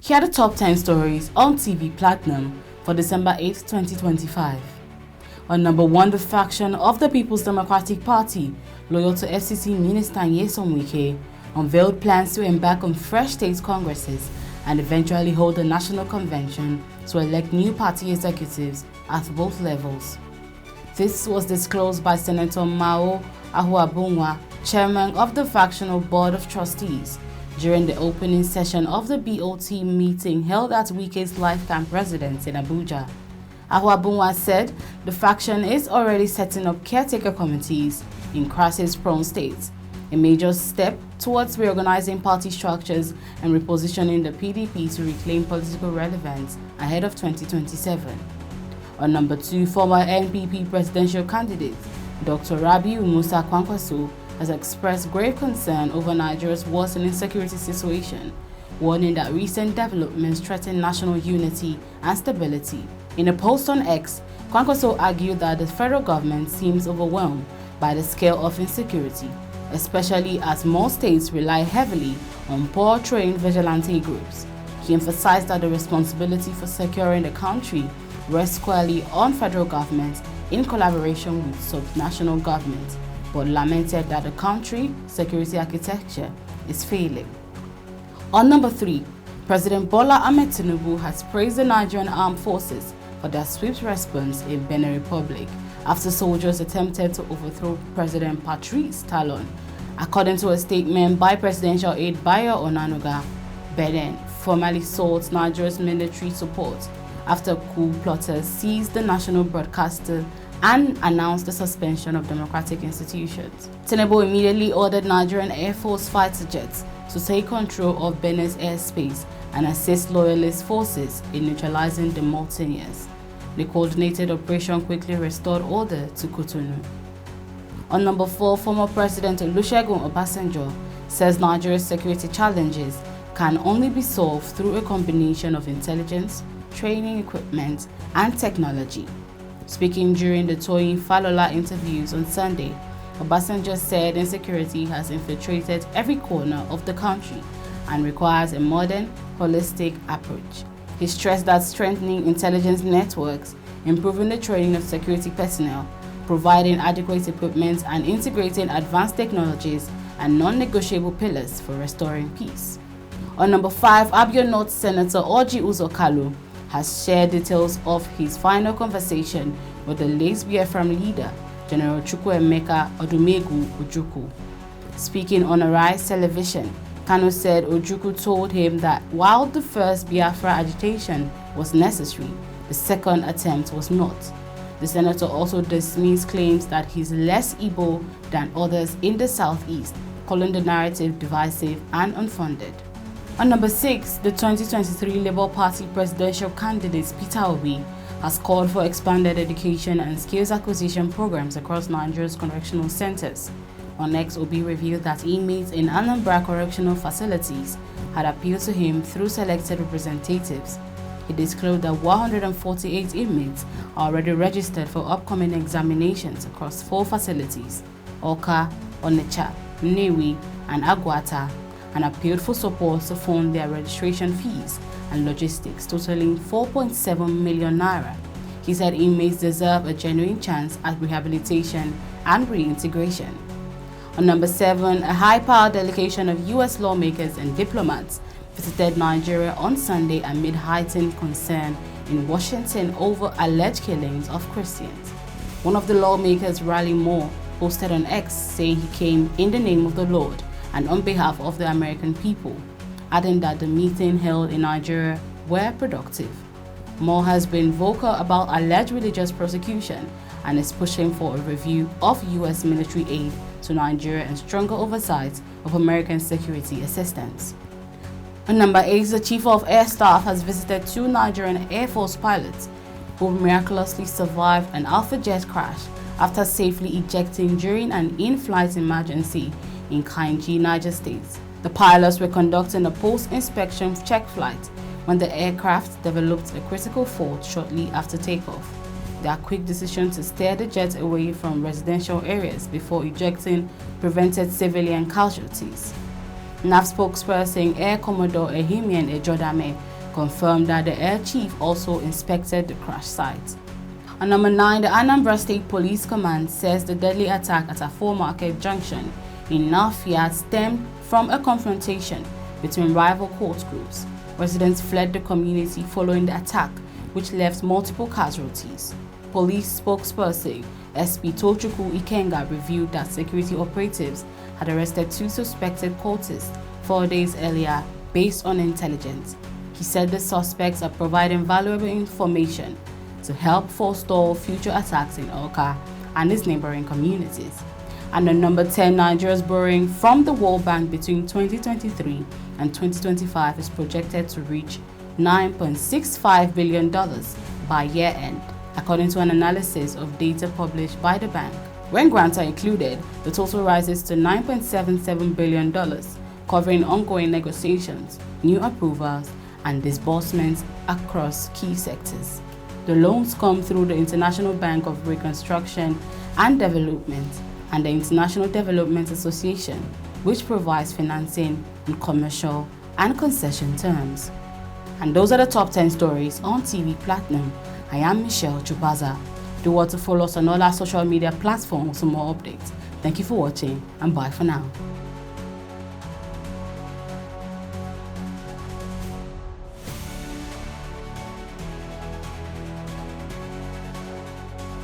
Here are the top 10 stories on TV Platinum for December 8, 2025. On number 1, the faction of the People's Democratic Party, loyal to FCC Minister Nyesom Wike, unveiled plans to embark on fresh state congresses and eventually hold a national convention to elect new party executives at both levels. This was disclosed by Senator Mao Ahuabunwa, chairman of the factional board of trustees, during the opening session of the BOT meeting held at Wike's Life Camp residence in Abuja. Ahuabunwa said the faction is already setting up caretaker committees in crisis-prone states, a major step towards reorganizing party structures and repositioning the PDP to reclaim political relevance ahead of 2027. On number 2, former NPP presidential candidate Dr. Rabiu Musa Kwankwaso has expressed grave concern over Nigeria's worsening security situation, warning that recent developments threaten national unity and stability. In a post on X, Kwankwaso argued that the federal government seems overwhelmed by the scale of insecurity, especially as most states rely heavily on poor-trained vigilante groups. He emphasized that the responsibility for securing the country rests squarely on federal government in collaboration with subnational governments, but lamented that the country's security architecture is failing. On number 3, President Bola Ahmed Tinubu has praised the Nigerian armed forces for their swift response in Benin Republic after soldiers attempted to overthrow President Patrice Talon. According to a statement by Presidential aide Bayo Onanuga, Benin formally sought Nigeria's military support after coup plotters seized the national broadcaster and announced the suspension of democratic institutions. Tinubu immediately ordered Nigerian Air Force fighter jets to take control of Benin's airspace and assist loyalist forces in neutralizing the mutineers. The coordinated operation quickly restored order to Cotonou. On number 4, former President Olusegun Obasanjo says Nigeria's security challenges can only be solved through a combination of intelligence, training equipment, and technology. Speaking during the Toyin Falola interviews on Sunday, Obasanjo said insecurity has infiltrated every corner of the country and requires a modern, holistic approach. He stressed that strengthening intelligence networks, improving the training of security personnel, providing adequate equipment, and integrating advanced technologies are non-negotiable pillars for restoring peace. On number 5, Abia North Senator Orji Uzor Kalu has shared details of his final conversation with the late Biafran leader, General Chukwuemeka Odumegwu Ojukwu. Speaking on Arise Television, Kanu said Ojukwu told him that while the first Biafra agitation was necessary, the second attempt was not. The senator also dismissed claims that he's less Igbo than others in the southeast, calling the narrative divisive and unfounded. On number 6, the 2023 Labour Party presidential candidate Peter Obi has called for expanded education and skills acquisition programs across Nigeria's correctional centers. On X, Obi revealed that inmates in Anambra correctional facilities had appealed to him through selected representatives. He disclosed that 148 inmates are already registered for upcoming examinations across 4 facilities, Oka, Onitsha, Nnewi, and Agwata, and appealed for support to fund their registration fees and logistics totaling 4.7 million naira. He said inmates deserve a genuine chance at rehabilitation and reintegration. On number 7, a high-powered delegation of U.S. lawmakers and diplomats visited Nigeria on Sunday amid heightened concern in Washington over alleged killings of Christians. One of the lawmakers, Riley Moore, posted on X saying he came in the name of the Lord and on behalf of the American people, adding that the meeting held in Nigeria were productive. Moore has been vocal about alleged religious persecution and is pushing for a review of U.S. military aid to Nigeria and stronger oversight of American security assistance. On number 8, the Chief of Air Staff has visited 2 Nigerian Air Force pilots who miraculously survived an Alpha jet crash after safely ejecting during an in-flight emergency in Kainji, Niger State. The pilots were conducting a post-inspection check flight when the aircraft developed a critical fault shortly after takeoff. Their quick decision to steer the jet away from residential areas before ejecting prevented civilian casualties. NAF spokesperson Air Commodore Ehimian Ejodame confirmed that the air chief also inspected the crash site. On number 9, the Anambra State Police Command says the deadly attack at Afo Market Junction in Nafia stemmed from a confrontation between rival court groups. Residents fled the community following the attack, which left multiple casualties. Police spokesperson SP Tochukwu Ikenga revealed that security operatives had arrested 2 suspected cultists 4 days earlier based on intelligence. He said the suspects are providing valuable information to help forestall future attacks in Awka and its neighboring communities. And on number 10, Nigeria's borrowing from the World Bank between 2023 and 2025 is projected to reach $9.65 billion by year-end, according to an analysis of data published by the bank. When grants are included, the total rises to $9.77 billion, covering ongoing negotiations, new approvals, and disbursements across key sectors. The loans come through the International Bank of Reconstruction and Development and the International Development Association, which provides financing in commercial and concession terms. And those are the top 10 stories on TV Platinum. I am Michelle Chubaza. Do want to follow us on all our social media platforms for more updates. Thank you for watching and bye for now.